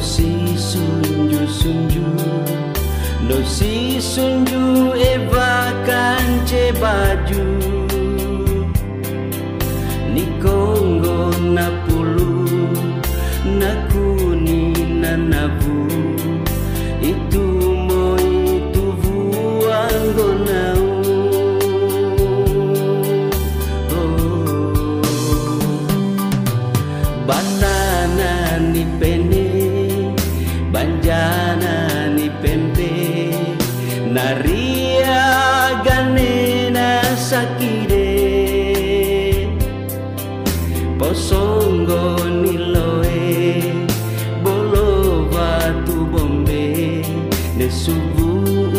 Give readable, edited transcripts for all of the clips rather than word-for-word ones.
si sunju no si sunju eva kance baju ni kongo na pulu na kuni na nabu itu mo itu vuango nau banana ni pene banjana ni pempe naria ganena sakire posongo ni loe bolo batu bombe ne subu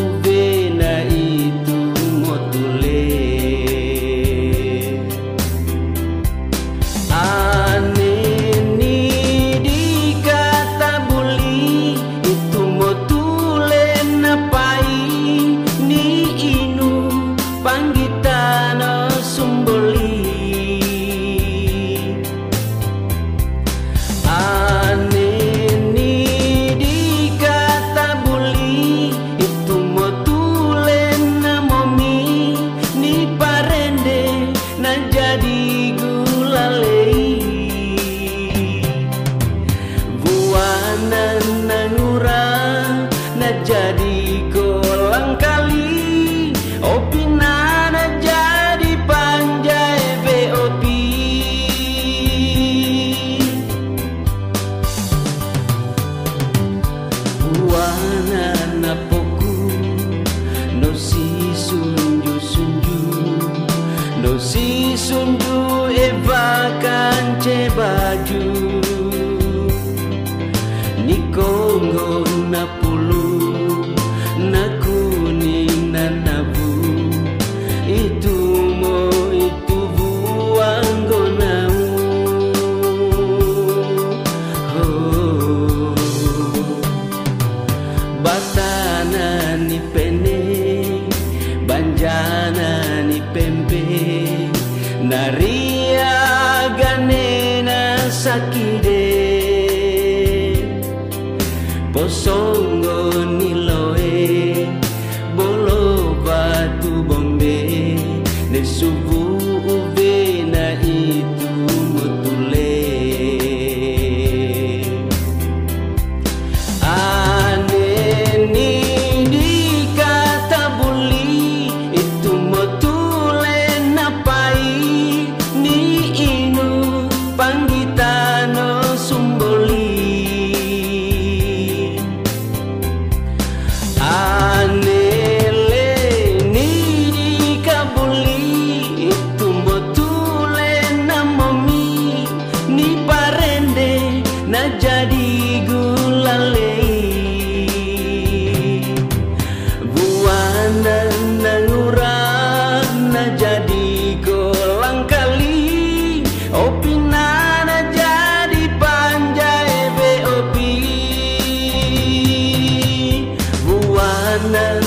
uvena itu motule jadi kolang kali opinana jadi panjai VOP wana napoku no si sunju no si sunju eva kance baju ni kongo na pulu na kuning na nabu itu mo itu buanggo nau batana ni pene banjana ni pempe naria ganena sakide posongo ni loe bolo batu bombe ne subu uvena itu mutule ane ni dikata buli itu mutule napai ni inu panggitano sumboli na jadi gulale buana nangurang na jadi kolang kali opinana jadi panjai VOP buana